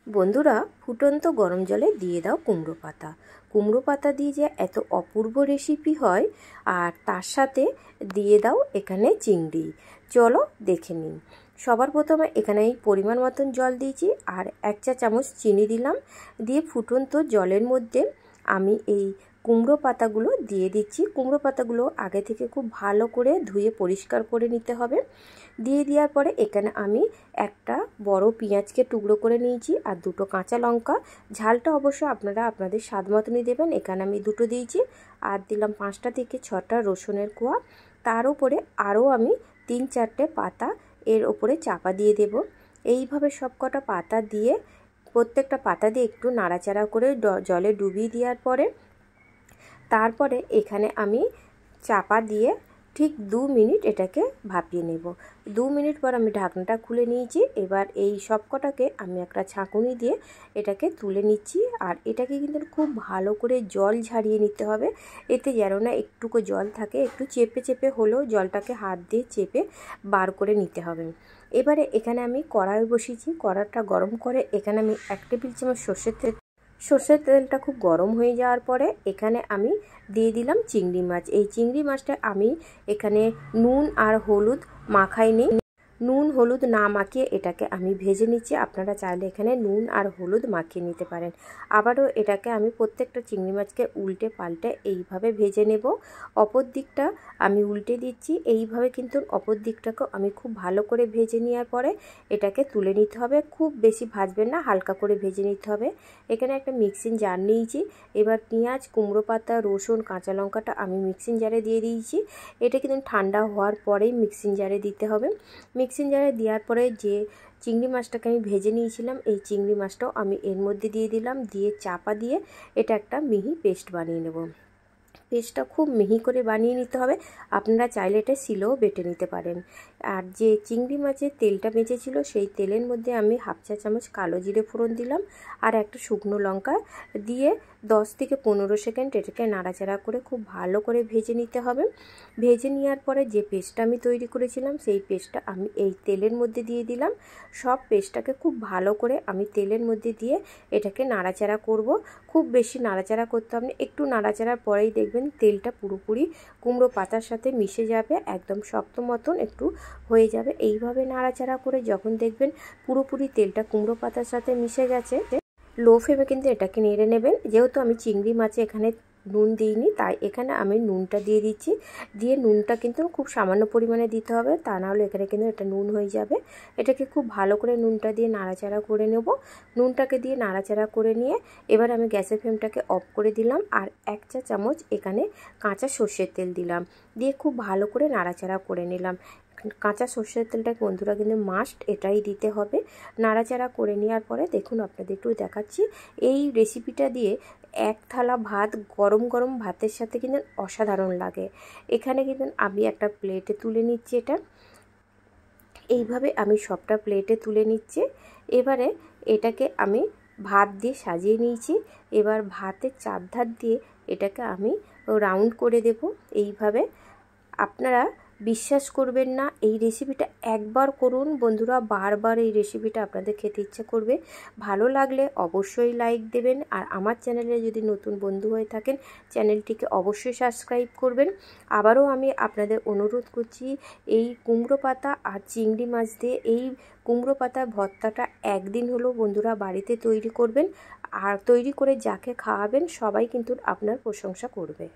বন্ধুরা, ফুটন্ত গরম জলে দিয়ে দাও কুমড়ো পাতা। কুমড়ো পাতা দিয়ে যে এত অপূর্ব রেসিপি হয়, আর তার সাথে দিয়ে দাও এখানে চিংড়ি। চলো দেখে নিন। সবার প্রথমে এখানে এই পরিমাণ মতন জল দিয়েছি, আর 1 চা চামচ চিনি দিলাম। দিয়ে ফুটন্ত জলের মধ্যে আমি এই কুমড়ো পাতাগুলো দিয়ে দিচ্ছি। কুমড়ো পাতাগুলো আগে থেকে খুব ভালো করে ধুয়ে পরিষ্কার করে নিতে হবে। দিয়ে দেওয়ার পরে এখানে আমি একটা বড় পেঁয়াজকে টুকরো করে নিয়েছি, আর 2টো কাঁচা লঙ্কা। ঝালটা অবশ্য আপনারা আপনাদের স্বাদ মতনই দেবেন। এখানে আমি 2টো দিয়েছি, আর দিলাম 5টা থেকে 6টা রসুনের কোয়া। তার উপরে আরও আমি 3-4টে পাতা এর ওপরে চাপা দিয়ে দেব। এইভাবে সব কটা পাতা দিয়ে প্রত্যেকটা পাতা দিয়ে একটু নাড়াচাড়া করে জলে ডুবিয়ে দেওয়ার পরে তারপরে এখানে আমি চাপা দিয়ে ঠিক 2 মিনিট এটাকে ভাপিয়ে নেব। 2 মিনিট পর আমি ঢাকনাটা খুলে নিয়েছি। এবার এই সব কটাকে আমি একটা ছাঁকুনি দিয়ে এটাকে তুলে নিচ্ছি। আর এটাকে কিন্তু খুব ভালো করে জল ঝারিয়ে নিতে হবে, এতে যেন না একটুকু জল থাকে। একটু চেপে চেপে হলেও জলটাকে হাত দিয়ে চেপে বার করে নিতে হবে। এবারে এখানে আমি কড়াই বসিয়েছি। কড়াইটা গরম করে এখানে আমি 1 টেবিল চামচ সর্ষের তেলটা খুব গরম হয়ে যাওয়ার পরে এখানে আমি দিয়ে দিলাম চিংড়ি মাছ। এই চিংড়ি মাছটা আমি এখানে নুন আর হলুদ মাখাইনি। নুন হলুদ না মাখিয়ে এটাকে আমি ভেজে নিচ্ছি। আপনারা চাইলে এখানে নুন আর হলুদ মাখিয়ে নিতে পারেন। আবারও এটাকে আমি প্রত্যেকটা চিংড়ি মাছকে উল্টে পাল্টে এইভাবে ভেজে নেব। অপর দিকটা আমি উল্টে দিচ্ছি। এইভাবে কিন্তু অপর দিকটাকেও আমি খুব ভালো করে ভেজে নেওয়ার পরে এটাকে তুলে নিতে হবে। খুব বেশি ভাজবেন না, হালকা করে ভেজে নিতে হবে। এখানে একটা মিক্সিং জার নিয়েছি। এবার পেঁয়াজ, কুমড়ো পাতা, রসুন, কাঁচা লঙ্কাটা আমি মিক্সিং জারে দিয়ে দিয়েছি। এটা কিন্তু ঠান্ডা হওয়ার পরেই মিক্সিং জারে দিতে হবে। মিক্সিং জারে দেওয়ার পরে যে চিংড়ি মাছটাকে আমি ভেজে নিয়েছিলাম, এই চিংড়ি মাছটাও আমি এর মধ্যে দিয়ে দিলাম। দিয়ে চাপা দিয়ে এটা একটা মিহি পেস্ট বানিয়ে নেব। পেস্টটা খুব মিহি করে বানিয়ে নিতে হবে। আপনারা চাইলে এটা শিলেও বেটে নিতে পারেন। আর যে চিংড়ি মাছের তেলটা বেঁচেছিল, সেই তেলের মধ্যে আমি 1/2 চা চামচ কালো জিরে ফোড়ন দিলাম, আর একটা শুকনো লঙ্কা দিয়ে 10 থেকে 15 সেকেন্ড এটাকে নাড়াচাড়া করে খুব ভালো করে ভেজে নিতে হবে। ভেজে নেওয়ার পরে যে পেস্টটা আমি তৈরি করেছিলাম, সেই পেস্টটা আমি এই তেলের মধ্যে দিয়ে দিলাম। সব পেস্টটাকে খুব ভালো করে আমি তেলের মধ্যে দিয়ে এটাকে নাড়াচাড়া করব। খুব বেশি নাড়াচাড়া করতে হবে না, একটু নাড়াচাড়ার পরেই দেখবেন তেলটা পুরোপুরি কুমড়ো পাতার সাথে মিশে যাবে, একদম শক্ত মতন একটু হয়ে যাবে। এইভাবে নাড়াচাড়া করে যখন দেখবেন পুরোপুরি তেলটা কুমড়ো পাতার সাথে মিশে গেছে, লো ফ্লেমে কিন্তু এটাকে নেড়ে নেবেন। যেহেতু আমি চিংড়ি মাছে এখানে নুন দিইনি, তাই এখানে আমি নুনটা দিয়ে দিচ্ছি। দিয়ে নুনটা কিন্তু খুব সামান্য পরিমাণে দিতে হবে, তা নাহলে এখানে কিন্তু এটা নুন হয়ে যাবে। এটাকে খুব ভালো করে নুনটা দিয়ে নাড়াচাড়া করে নেব। নুনটাকে দিয়ে নাড়াচাড়া করে নিয়ে এবার আমি গ্যাসের ফ্লেমটাকে অফ করে দিলাম, আর 1 চা চামচ এখানে কাঁচা সর্ষের তেল দিলাম। দিয়ে খুব ভালো করে নাড়াচাড়া করে নিলাম। কাঁচা সর্ষের তেলটা বন্ধুরা কিন্তু মাস্ট, এটাই দিতে হবে। নাড়াচাড়া করে নেওয়ার পরে দেখুন আপনাদের একটু দেখাচ্ছি, এই রেসিপিটা দিয়ে 1 থালা ভাত গরম গরম ভাতের সাথে কিন্তু অসাধারণ লাগে। এখানে কিন্তু আমি একটা প্লেটে তুলে নিচ্ছি। এটা এইভাবে আমি সবটা প্লেটে তুলে নিচ্ছি। এবারে এটাকে আমি ভাত দিয়ে সাজিয়ে নিয়েছি। এবার ভাতের চারধার দিয়ে এটাকে আমি রাউন্ড করে দেব এইভাবে। আপনারা বিশ্বাস করবেন না, এই রেসিপিটা একবার করুন বন্ধুরা, বারবার এই রেসিপিটা আপনাদের খেতে ইচ্ছে করবে। ভালো লাগলে অবশ্যই লাইক দেবেন, আর আমার চ্যানেলে যদি নতুন বন্ধু হয়ে থাকেন চ্যানেলটিকে অবশ্যই সাবস্ক্রাইব করবেন। আবারও আমি আপনাদের অনুরোধ করছি, এই কুমড়ো পাতা আর চিংড়ি মাছ দিয়ে এই কুমড়ো পাতার ভর্তাটা একদিন হলেও বন্ধুরা বাড়িতে তৈরি করবেন, আর তৈরি করে যাকে খাওয়াবেন সবাই কিন্তু আপনার প্রশংসা করবে।